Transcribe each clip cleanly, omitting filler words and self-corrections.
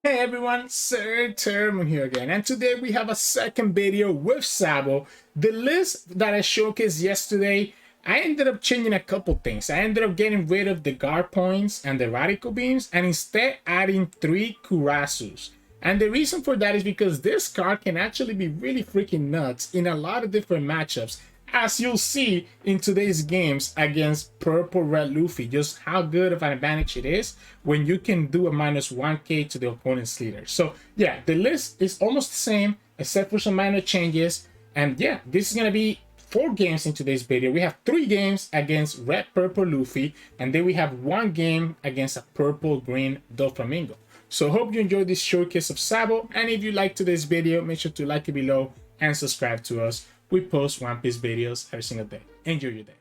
Hey everyone, Sirturmund here again, and today we have a second video with Sabo. The list that I showcased yesterday, I ended up changing a couple things. I ended up getting rid of the guard points and the radical beams, and instead adding 3 Karasus. And the reason for that is because this card can actually be really freaking nuts in a lot of different matchups, as you'll see in today's games against Purple Red Luffy, just how good of an advantage it is when you can do a -1k to the opponent's leader. So yeah, the list is almost the same except for some minor changes. And yeah, this is gonna be 4 games in today's video. We have 3 games against Red Purple Luffy, and then we have 1 game against a Purple Green Doflamingo. So hope you enjoyed this showcase of Sabo, and if you liked today's video, make sure to like it below and subscribe to us. We post One Piece videos every single day. Enjoy your day.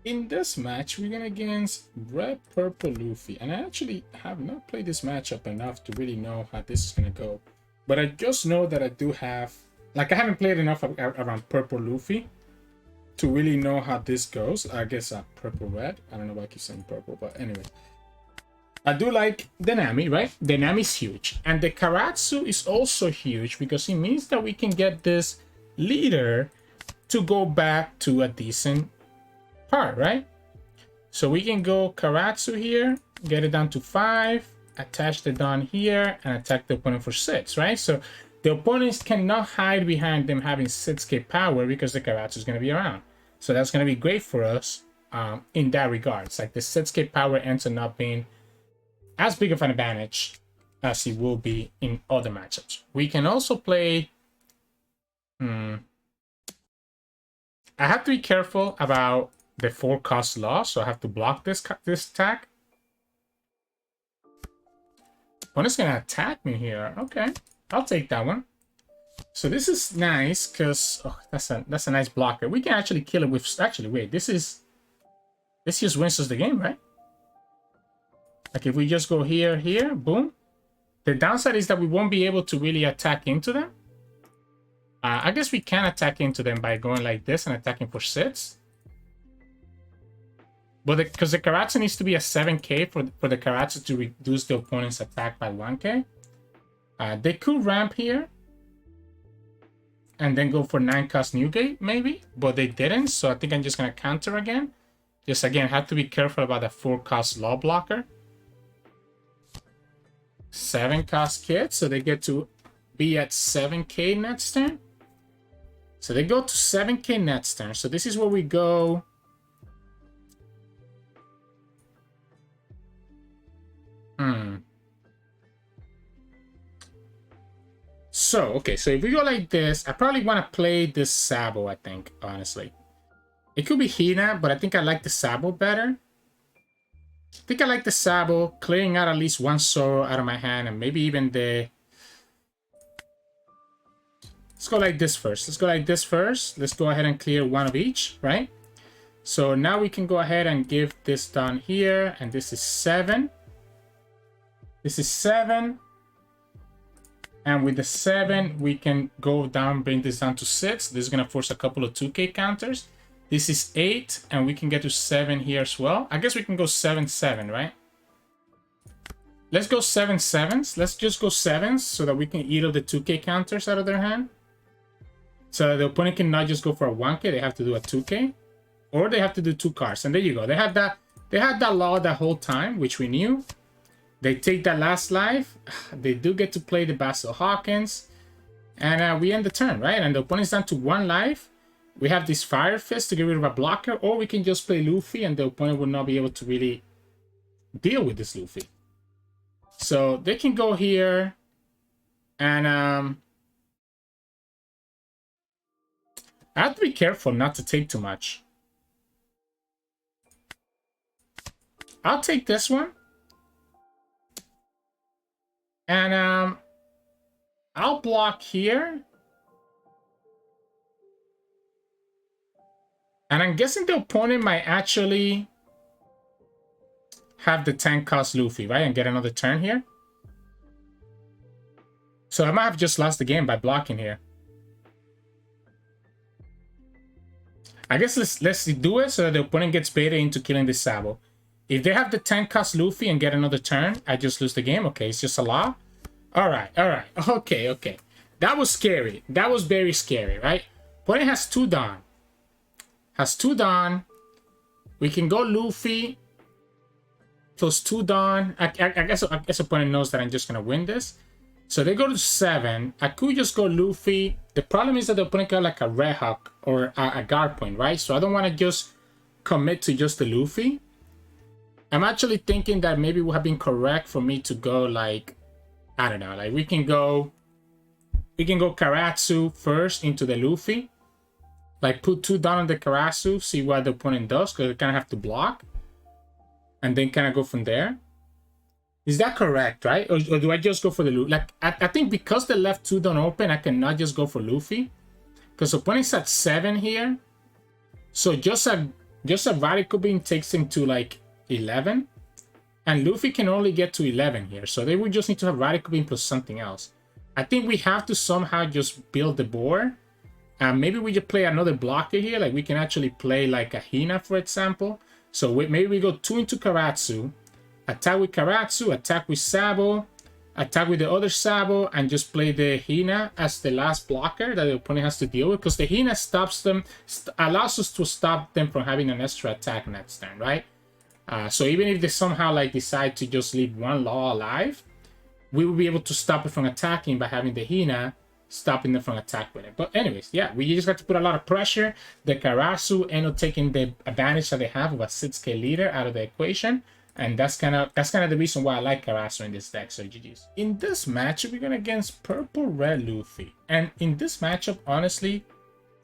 In this match, we're gonna against Red Purple Luffy, and I actually have not played this matchup enough to really know how this is gonna go. But I just know that I do have, like, I haven't played enough around Purple Luffy to really know how this goes. I guess Purple Red. I don't know why I keep saying purple, but anyway. I do like the Nami, right? The Nami is huge, and the Karasu is also huge because it means that we can get this leader to go back to a decent part, right? So we can go Karasu here, get it down to 5, attach the Dawn here, and attack the opponent for 6, right? So the opponents cannot hide behind them having 6k power because the Karasu is going to be around. So that's going to be great for us in that regard. It's like the 6k power ends up not being as big of an advantage as it will be in other matchups. We can also play... I have to be careful about the 4-cost loss, so I have to block this attack. Opponent's gonna attack me here. Okay, I'll take that one. So this is nice because that's a nice blocker. We can actually kill it with. Actually, wait, this just wins us the game, right? Like if we just go here, boom. The downside is that we won't be able to really attack into them. I guess we can attack into them by going like this and attacking for 6. But because the Karasu needs to be a 7k for the Karasu to reduce the opponent's attack by 1k. They could ramp here and then go for 9-cost Newgate maybe, but they didn't. So I think I'm just going to counter again. Just again, have to be careful about the 4-cost law blocker. 7-cost kit, so they get to be at 7k next turn. So they go to 7k next turn. So this is where we go. So, okay. So if we go like this, I probably want to play this Sabo, I think, honestly. It could be Hina, but I think I like the Sabo better. I think I like the Sabo, clearing out at least 1 Zoro out of my hand, and maybe even the... Let's go like this first. Let's go ahead and clear 1 of each, right? So now we can go ahead and give this down here, and this is 7. This is 7. And with the 7, we can go down, bring this down to 6. This is going to force a couple of 2k counters. This is 8, and we can get to 7 here as well. I guess we can go 7-7, right? Let's go 7-7s. Let's just go 7s so that we can eat up the 2k counters out of their hand. So the opponent cannot just go for a 1k. They have to do a 2k. Or they have to do 2 cards. And there you go. They had that law that whole time, which we knew. They take that last life. They do get to play the Basil Hawkins. And we end the turn, right? And the opponent's down to 1 life. We have this Fire Fist to get rid of a blocker. Or we can just play Luffy and the opponent will not be able to really deal with this Luffy. So they can go here. And I have to be careful not to take too much. I'll take this one. And I'll block here. And I'm guessing the opponent might actually have the 10-cost Luffy, right? And get another turn here. So I might have just lost the game by blocking here. I guess let's do it so that the opponent gets baited into killing this Sabo. If they have the 10-cost Luffy and get another turn, I just lose the game. Okay, it's just a law. All right, all right. Okay, okay. That was scary. That was very scary, right? But it has two Don. Has two Don. We can go Luffy plus two Don. I guess opponent knows that I'm just gonna win this. So they go to 7. I could just go Luffy. The problem is that the opponent got like a Red Hawk or a guard point, right? So I don't want to just commit to just the Luffy. I'm actually thinking that maybe it would have been correct for me to go like, I don't know, like we can go Karasu first into the Luffy. Like put 2 down on the Karasu, see what the opponent does, because they kind of have to block. And then kind of go from there. Is that correct, right? Or do I just go for the Luffy? Like, I think because the left 2 don't open, I cannot just go for Luffy. Because opponent's at 7 here. So just a Radical Beam takes him to like 11. And Luffy can only get to 11 here. So they would just need to have Radical Beam plus something else. I think we have to somehow just build the board. Maybe we just play another blocker here. Like we can actually play like a Hina, for example. So maybe we go 2 into Karasu. Attack with Karasu, attack with Sabo, attack with the other Sabo, and just play the Hina as the last blocker that the opponent has to deal with. Because the Hina stops them, allows us to stop them from having an extra attack next turn, right? So even if they somehow like decide to just leave one Law alive, we will be able to stop it from attacking by having the Hina stopping them from attack with it. But anyways, yeah, we just got to put a lot of pressure. The Karasu end up taking the advantage that they have of a 6k leader out of the equation. And that's kind of the reason why I like Karasu in this deck, so GG's. In this matchup, we're going against Purple Red Luffy. And in this matchup, honestly,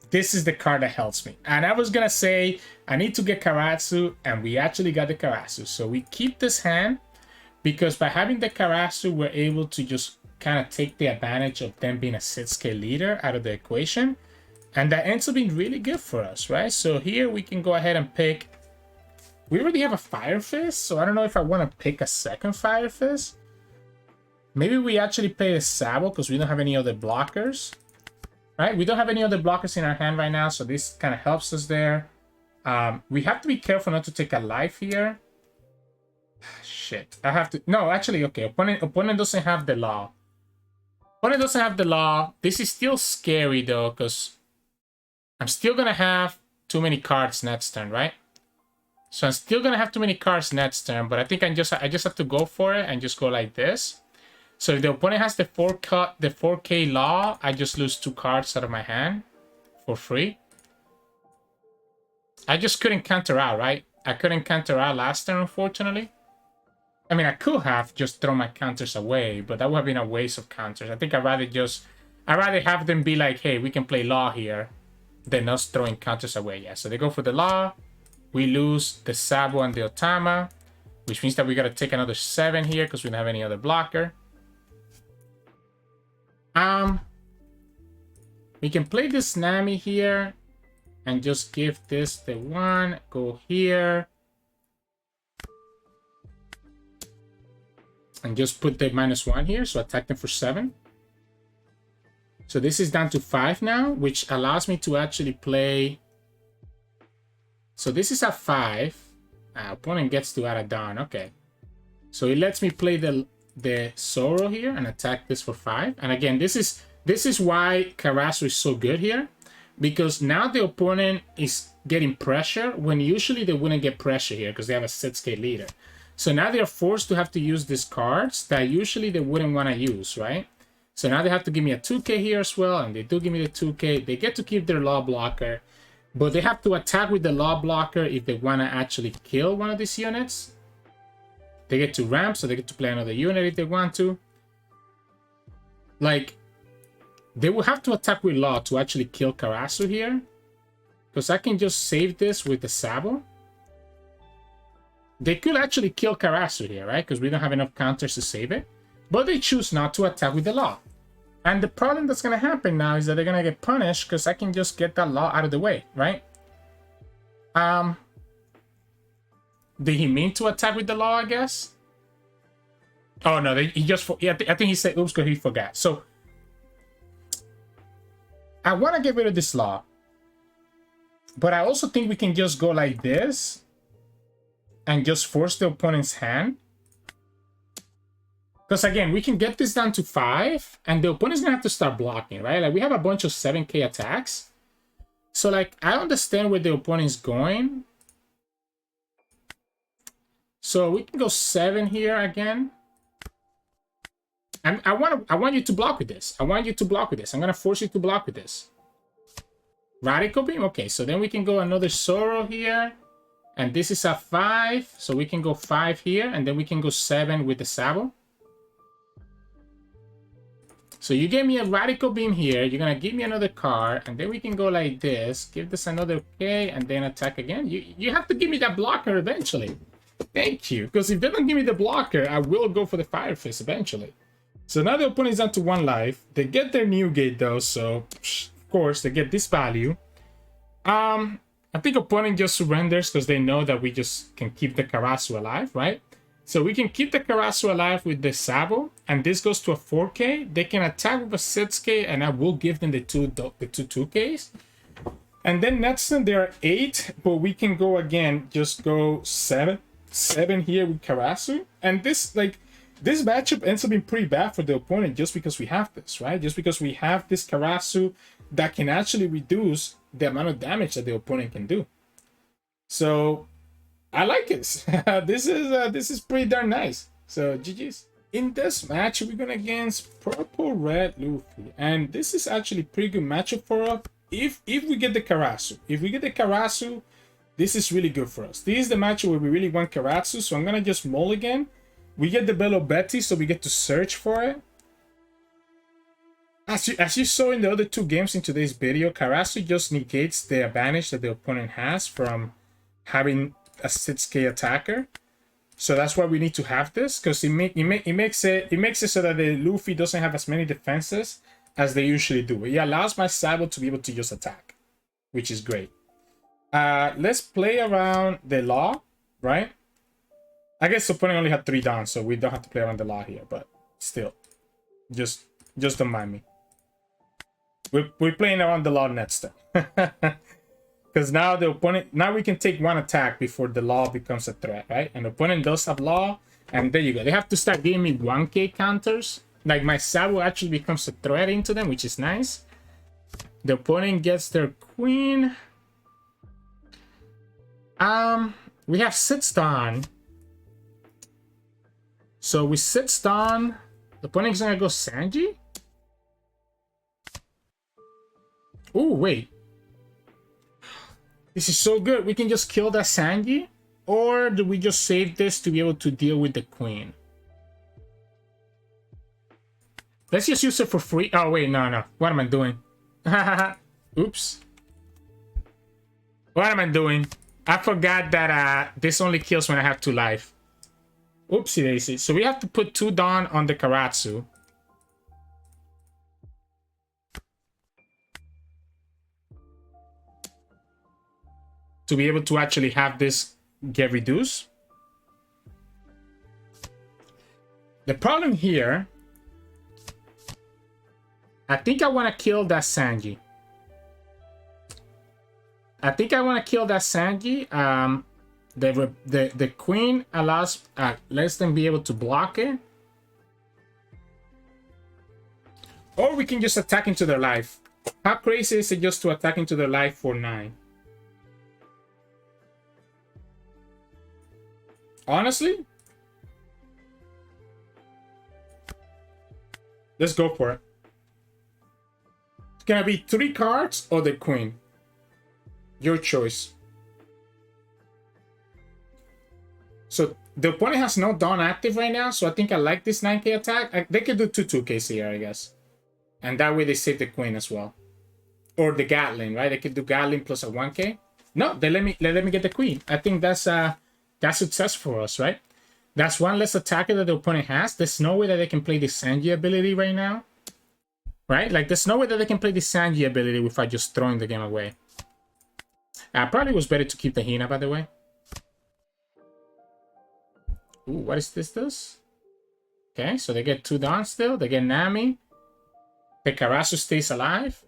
this is the card that helps me. And I was going to say, I need to get Karasu, and we actually got the Karasu. So we keep this hand, because by having the Karasu, we're able to just kind of take the advantage of them being a 6k leader out of the equation. And that ends up being really good for us, right? So here we can go ahead and pick... We already have a Fire Fist, so I don't know if I want to pick a second Fire Fist. Maybe we actually play a Sabo because we don't have any other blockers. Right? We don't have any other blockers in our hand right now, so this kind of helps us there. We have to be careful not to take a life here. Shit. I have to... No, actually, okay. Opponent doesn't have the Law. Opponent doesn't have the Law. This is still scary, though, because I'm still going to have too many cards next turn, right? So I'm still going to have too many cards next turn, but I think I just have to go for it and just go like this. So if the opponent has the 4K Law, I just lose 2 cards out of my hand for free. I just couldn't counter out, right? I couldn't counter out last turn, unfortunately. I mean, I could have just thrown my counters away, but that would have been a waste of counters. I think I'd rather have them be like, hey, we can play Law here, than us throwing counters away. Yeah, so they go for the Law. We lose the Sabo and the Otama, which means that we got to take another 7 here because we don't have any other blocker. We can play this Nami here and just give this the 1, go here. And just put the -1 here, so attack them for 7. So this is down to 5 now, which allows me to actually play... So this is at 5. Opponent gets to add a Dawn. Okay. So it lets me play the Zoro here and attack this for 5. And again, this is why Karasu is so good here. Because now the opponent is getting pressure when usually they wouldn't get pressure here because they have a 6k leader. So now they're forced to have to use these cards that usually they wouldn't want to use, right? So now they have to give me a 2k here as well. And they do give me the 2k. They get to keep their Law blocker. But they have to attack with the Law blocker if they want to actually kill one of these units. They get to ramp, so they get to play another unit if they want to. Like, they will have to attack with Law to actually kill Karasu here. Because I can just save this with the Sabo. They could actually kill Karasu here, right? Because we don't have enough counters to save it. But they choose not to attack with the Law. And the problem that's going to happen now is that they're going to get punished because I can just get that Law out of the way, right? Did he mean to attack with the Law, I guess? Oh, no, he just... I think he said oops because he forgot. So, I want to get rid of this Law. But I also think we can just go like this and just force the opponent's hand. Because again, we can get this down to 5, and the opponent's gonna have to start blocking, right? Like we have a bunch of 7k attacks. So like I understand where the opponent's going. So we can go 7 here again. I want you to block with this. I want you to block with this. I'm gonna force you to block with this. Radical beam. Okay, so then we can go another Zoro here. And this is a 5, so we can go 5 here, and then we can go 7 with the Sabo. So you gave me a Radical Beam here, you're gonna give me another card, and then we can go like this, give this another K, and then attack again. You have to give me that blocker eventually. Thank you, because if they don't give me the blocker, I will go for the Fire Fist eventually. So now the opponent is down to 1 life. They get their new gate though, so of course they get this value. I think opponent just surrenders because they know that we just can keep the Karasu alive, right? So we can keep the Karasu alive with the Sabo, and this goes to a 4k. They can attack with a 6k, and I will give them the two 2ks. And then next turn there are 8, but we can go again, just go 7 here with Karasu. And this matchup ends up being pretty bad for the opponent just because we have this, right? Just because we have this Karasu that can actually reduce the amount of damage that the opponent can do. So I like this. This is pretty darn nice. So GG's. In this match, we're going against Purple Red Luffy, and this is actually pretty good matchup for us. If we get the Karasu, this is really good for us. This is the match where we really want Karasu, so I'm gonna just mulligan. We get the Belo Betty, so we get to search for it. As you saw in the other 2 games in today's video, Karasu just negates the advantage that the opponent has from having a 6k attacker. So that's why we need to have this, because it makes it so that the Luffy doesn't have as many defenses as they usually do. It allows my Sabo to be able to just attack, which is great. Let's play around the law, right? I guess the opponent only had 3 downs, so we don't have to play around the law here, but still, just don't mind me. We're playing around the law next time. Because now we can take 1 attack before the law becomes a threat, right? And the opponent does have law, and there you go. They have to start giving me 1k counters. Like my Sabo actually becomes a threat into them, which is nice. The opponent gets their queen. We have 6 down. So we 6 down. The opponent's gonna go Sanji. Oh, wait. This is so good. We can just kill that Sanji. Or do we just save this to be able to deal with the queen? Let's just use it for free. Oh, wait. No. What am I doing? Oops. What am I doing? I forgot that this only kills when I have 2 life. Oopsie daisy. So we have to put 2 down on the Karasu. To be able to actually have this get reduced. The problem here, I think I want to kill that Sanji. The queen allows lets them be able to block it. Or we can just attack into their life. How crazy is it just to attack into their life for 9? Honestly, let's go for it. It's gonna be 3 cards or the queen. Your choice. So the opponent has no Dawn active right now, so I think I like this 9k attack. They could do 2/2ks here, I guess. And that way they save the queen as well. Or the Gatling, right? They could do Gatling plus a 1k. No, they let me get the queen. I think that's success for us, right? That's 1 less attacker that the opponent has. There's no way that they can play the Sanji ability right now. Right? Like, there's no way that they can play the Sanji ability without just throwing the game away. Probably was better to keep the Hina, by the way. Ooh, what is this? Okay, so they get 2 down still. They get Nami. The Karasu stays alive.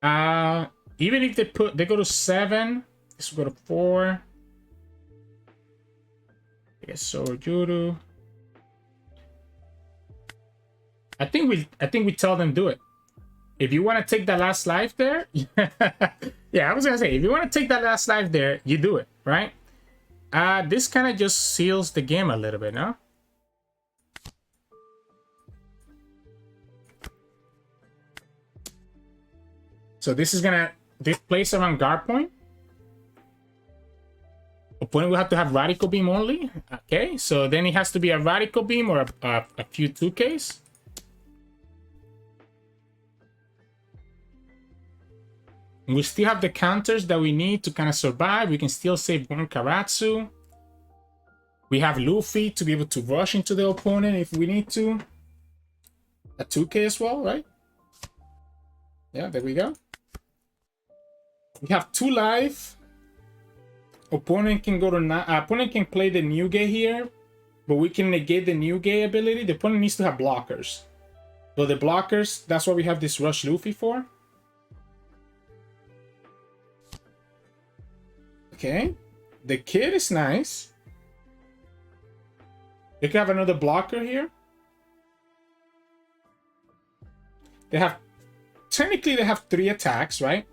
Even if they go to 7, this will go to 4. I guess Zoro Juru. I think we tell them do it. If you want to take that last life there, yeah, I was gonna say if you want to take that last life there, you do it, right? This kind of just seals the game a little bit, no? So this is gonna displace around guard point. Opponent will have to have radical beam only. Okay, so then it has to be a radical beam or a few 2Ks. We still have the counters that we need to kind of survive. We can still save one Karasu. We have Luffy to be able to rush into the opponent if we need to. A 2K as well, right? Yeah, there we go. We have 2 life. Opponent can go to opponent can play the new gay here, but we can negate the new gay ability. The opponent needs to have blockers. But the blockers, that's what we have this Rush Luffy for. Okay, the kid is nice. They can have another blocker here. They have, technically they have 3 attacks, right?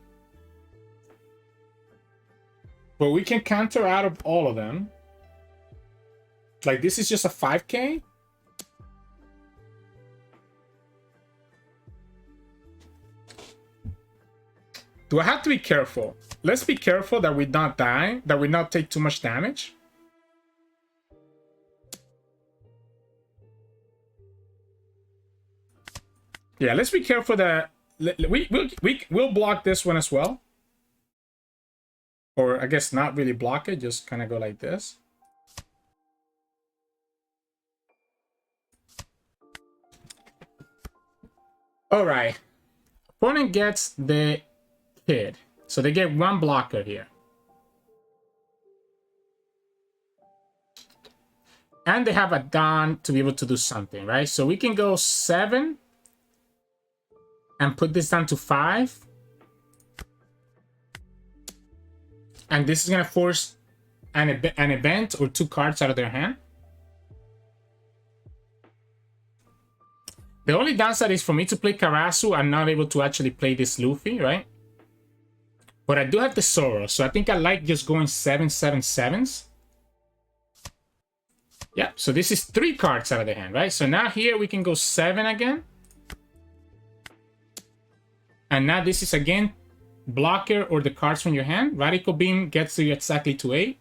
But we can counter out of all of them. Like this is just a 5K. Do I have to be careful? Let's be careful that we not die, that we not take too much damage. Yeah, let's be careful that we'll block this one as well. Or I guess not really block it, just kind of go like this. All right. Opponent gets the kid. So they get 1 blocker here. And they have a Don to be able to do something, right? So we can go 7 and put this down to 5. And this is going to force an event or 2 cards out of their hand. The only downside is for me to play Karasu, I'm not able to actually play this Luffy, right? But I do have the Zoro, so I think I like just going 7/7/7s. Yeah, so this is 3 cards out of the hand, right? So now here we can go 7 again. And now this is again blocker or the cards from your hand. Radical Beam gets you exactly to 8.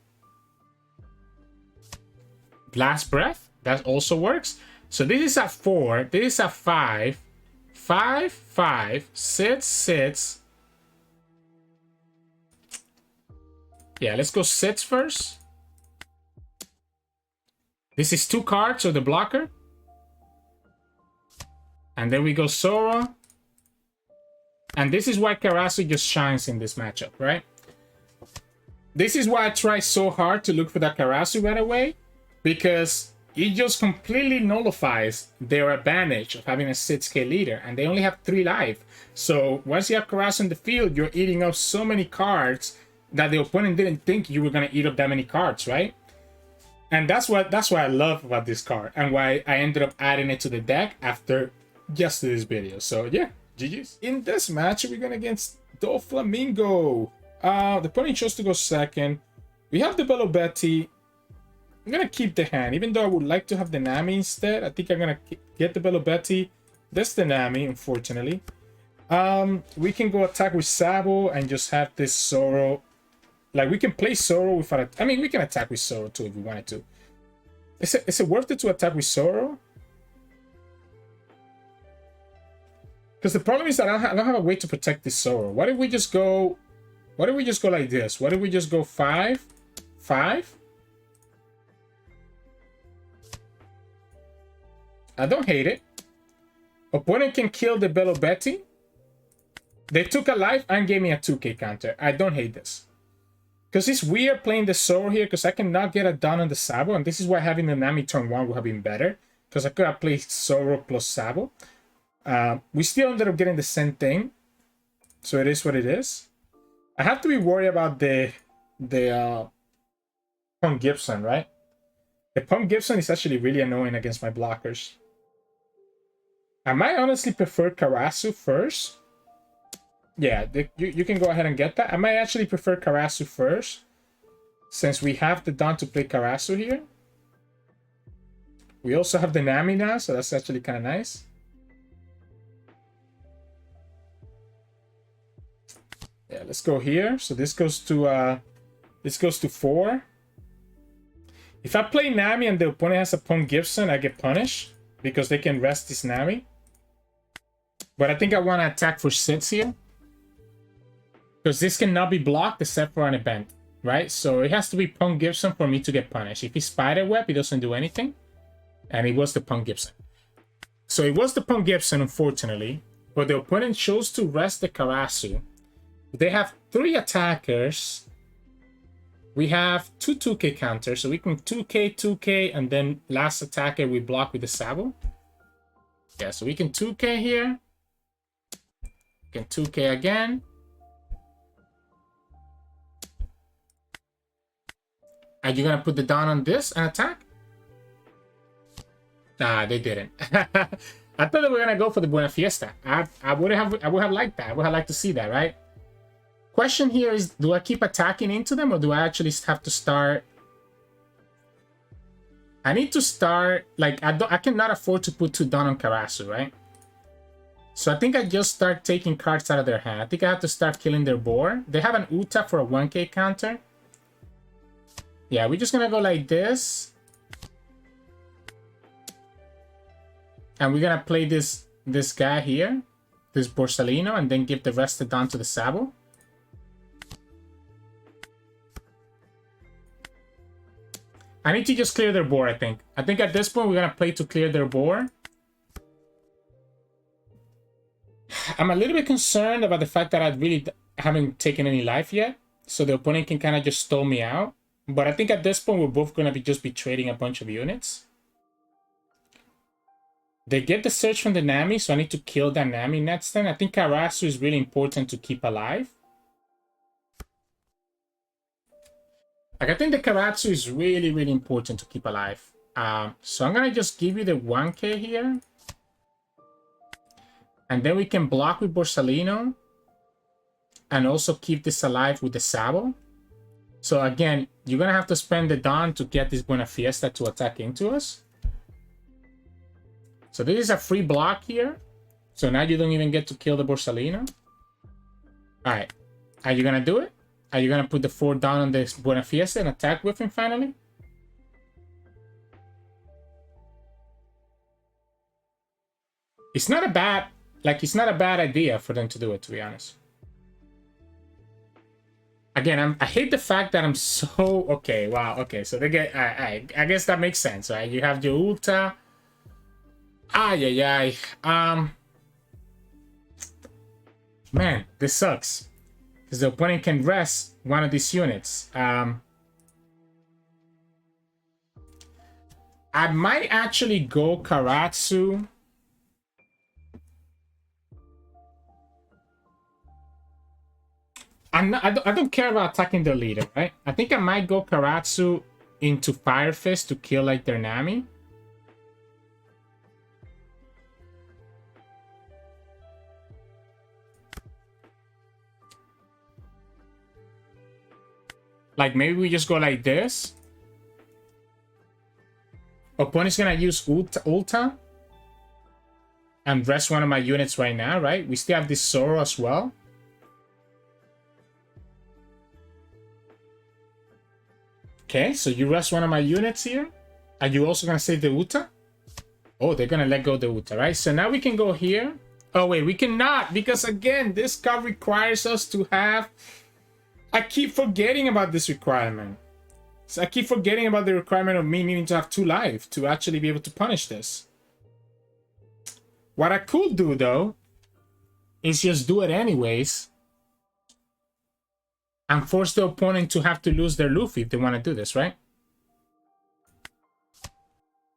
Blast Breath, that also works. So this is a 4, this is a 5, 5, 5, 6, 6. Yeah, let's go 6 first. This is 2 cards of the blocker. And then we go Zoro. And this is why Karasu just shines in this matchup, right? This is why I try so hard to look for that Karasu right away. Because it just completely nullifies their advantage of having a 6K leader. And they only have 3 life. So once you have Karasu in the field, you're eating up so many cards that the opponent didn't think you were going to eat up that many cards, right? And that's what I love about this card. And why I ended up adding it to the deck after just this video. So yeah, GG's. In this match, we're going against Doflamingo. The opponent chose to go second. We have the Belo Betty. I'm going to keep the hand, even though I would like to have the Nami instead. I think I'm going to get the Belo Betty. That's the Nami, unfortunately. We can go attack with Sabo and just have this Zoro. Like, we can play Zoro without... I mean, we can attack with Zoro too if we wanted to. Is it worth it to attack with Zoro? Because the problem is that I don't have a way to protect this Zoro. What if we just go... What if we just go like this? What if we just go 5? 5? I don't hate it. Opponent can kill the Belo Betty. They took a life and gave me a 2K counter. I don't hate this. Because it's weird playing the Zoro here because I cannot get it done on the Sabo. And this is why having the Nami turn 1 would have been better. Because I could have played Zoro plus Sabo. We still ended up getting the same thing. So it is what it is. I have to be worried about the Gibson, right? The Pump Gibson is actually really annoying against my blockers. I might honestly prefer Karasu first. Yeah, you can go ahead and get that. I might actually prefer Karasu first, since we have the Don to play Karasu here. We also have the Nami now, so that's actually kind of nice. Yeah, let's go here. So this goes to 4. If I play Nami and the opponent has a Pump Gibson, I get punished because they can rest this Nami. But I think I want to attack for 6 here, because this cannot be blocked except for an event, right? So it has to be Pump Gibson for me to get punished. If he's Spiderweb, he doesn't do anything. And it was the Pump Gibson. So it was the Pump Gibson, unfortunately. But the opponent chose to rest the Karasu. They have 3 attackers. We have 2 2K counters. So we can 2K, 2K, and then last attacker we block with the Sabo. Yeah, so we can 2K here. We can 2K again. Are you gonna put the Dawn on this and attack? Nah, they didn't. I thought they were gonna go for the Buena Fiesta. I would have liked that. I would have liked to see that, right? Question here is, do I keep attacking into them, or do I actually have to start? I need to start, like, I cannot afford to put 2 Dawn on Karasu, right? So I think I just start taking cards out of their hand. I think I have to start killing their board. They have an Uta for a 1K counter. Yeah, we're just gonna go like this. And we're gonna play this guy here, this Borsalino, and then give the rest of Dawn to the Sabo. I need to just clear their board, I think. I think at this point we're gonna play to clear their board. I'm a little bit concerned about the fact that I really haven't taken any life yet, so the opponent can kind of just stall me out. But I think at this point we're both gonna just be trading a bunch of units. They get the search from the Nami, so I need to kill that Nami next turn. I think Karasu is really important to keep alive. Like, I think the Karasu is really, really important to keep alive. So I'm gonna just give you the 1K here. And then we can block with Borsalino. And also keep this alive with the Sabo. So again, you're gonna have to spend the Dawn to get this Buena Fiesta to attack into us. So this is a free block here. So now you don't even get to kill the Borsalino. Alright. Are you gonna do it? Are you gonna put the 4 down on this Buena Fiesta and attack with him finally? It's not a bad, like, it's not a bad idea for them to do it, to be honest. Again, I hate the fact that I'm so... Okay, wow, okay, so they get... I guess that makes sense, right? You have your Ulta. Man, this sucks. Because the opponent can rest one of these units. I might actually go Karasu. I don't care about attacking their leader, right? I think I might go Karasu into Fire Fist to kill, like, their Nami. Like, maybe we just go like this. Opponent's gonna use Ulta and rest one of my units right now, right? We still have this Zoro as well. Okay, so you rest one of my units here. Are you also gonna save the Uta? Oh, they're gonna let go of the Uta, right? So now we can go here. Oh wait, we cannot, because again, this card requires us to have... I keep forgetting about this requirement. So I keep forgetting about the requirement of me needing to have 2 life to actually be able to punish this. What I could do, though, is just do it anyways and force the opponent to have to lose their Luffy if they want to do this, right?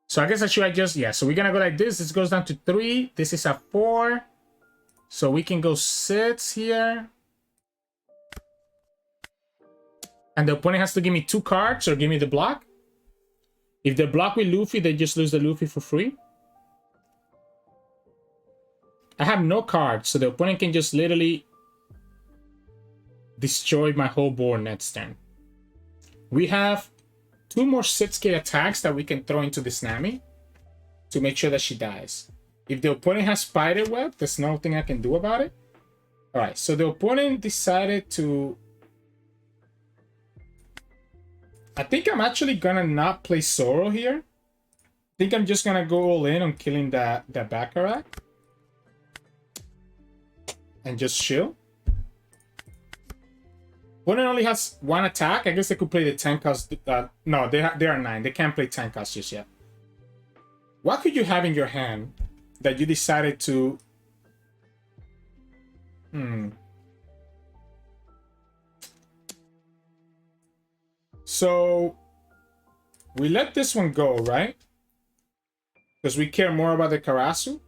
So I guess I just... Yeah, so we're going to go like this. This goes down to 3. This is a 4. So we can go 6 here. And the opponent has to give me 2 cards or give me the block. If they block with Luffy, they just lose the Luffy for free. I have no cards, so the opponent can just literally destroy my whole board next turn. We have 2 more 6k attacks that we can throw into this Nami to make sure that she dies. If the opponent has Spider Web, there's nothing I can do about it. Alright, so the opponent decided to... I think I'm actually gonna not play Zoro here. I think I'm just gonna go all in on killing the Baccarat. And just chill. Opponent only has 1 attack. I guess they could play the 10 cost. No, they are 9. They can't play 10 cost just yet. What could you have in your hand that you decided to... So we let this one go, right? Because we care more about the Karasu.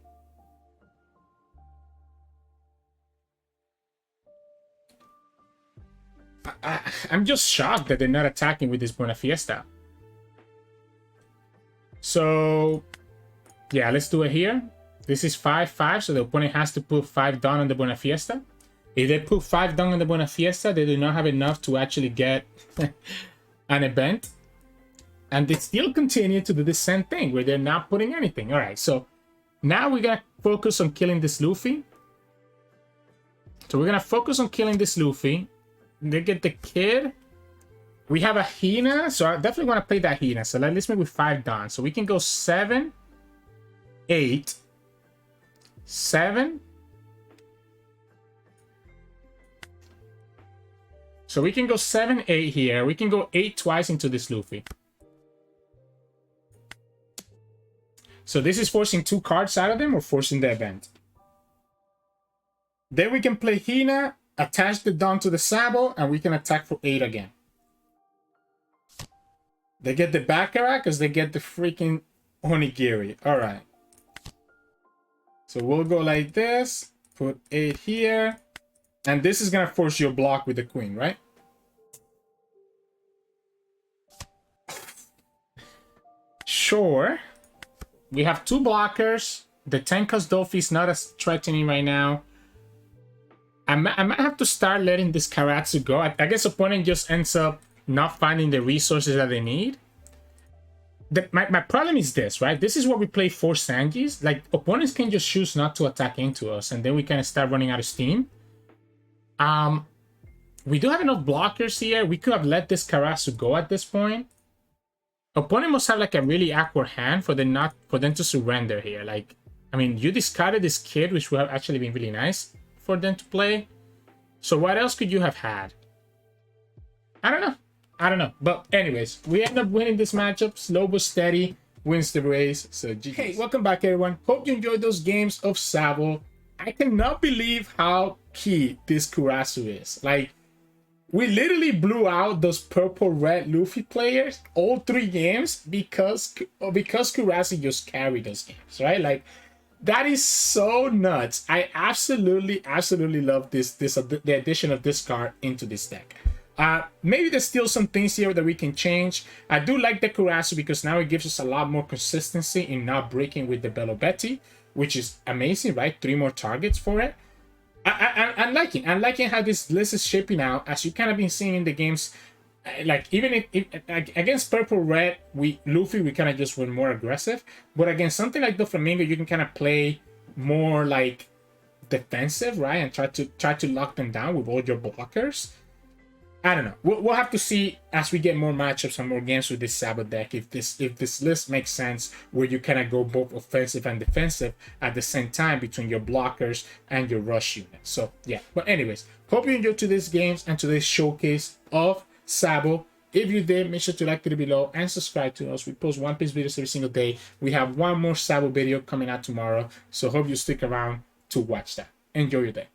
I'm just shocked that they're not attacking with this Buena Fiesta. So, yeah, let's do it here. This is 5-5, so the opponent has to put 5 down on the Buena Fiesta. If they put 5 down on the Buena Fiesta, they do not have enough to actually get an event. And they still continue to do the same thing, where they're not putting anything. Alright, so now we're going to focus on killing this Luffy. So we're going to focus on killing this Luffy. They get the kid. We have a Hina, so I definitely want to play that Hina. So let's make with 5 down. So we can go 7, 8, 7. So we can go 7, 8 here. We can go 8 twice into this Luffy. So this is forcing 2 cards out of them or forcing the event. Then we can play Hina, attach the Dawn to the Sabo, and we can attack for 8 again. They get the Baccarat because they get the freaking Onigiri. Alright. So we'll go like this. Put 8 here. And this is going to force your block with the Queen, right? Sure. We have 2 blockers. The Tenka's Dolphy is not as threatening right now. I might have to start letting this Karasu go. I guess opponent just ends up not finding the resources that they need. My problem is this, right? This is what we play 4 Sanjis. Like, opponents can just choose not to attack into us, and then we kind of start running out of steam. We do have enough blockers here. We could have let this Karasu go at this point. Opponent must have like a really awkward hand for them to surrender here. Like, I mean, you discarded this kid, which would have actually been really nice for them to play. So what else could you have had? I don't know. But anyways, we end up winning this matchup. Slow but steady wins the race. So GG's. Hey, welcome back everyone. Hope you enjoyed those games of Sabo. I cannot believe how key this Karasu is. Like, we literally blew out those purple red Luffy players all 3 games because Karasu just carried those games, right? Like, that is so nuts. I absolutely love the addition of this card into this deck. Maybe there's still some things here that we can change. I do like the Karasu because now it gives us a lot more consistency in not breaking with the Belo Betty, which is amazing, right? 3 more targets for it. I'm liking how this list is shaping out, as you kind of been seeing in the games. Like, even if against purple red, Luffy we kind of just went more aggressive, but against something like Doflamingo, you can kind of play more like defensive, right, and try to lock them down with all your blockers. I don't know. We'll have to see as we get more matchups and more games with this Sabo deck if this list makes sense, where you kind of go both offensive and defensive at the same time between your blockers and your rush unit. So yeah. But anyways, hope you enjoyed today's games and today's showcase of Sabo. If you did, make sure to like it below and subscribe to us. We post One Piece videos every single day. We have 1 more Sabo video coming out tomorrow, so hope you stick around to watch that. Enjoy your day.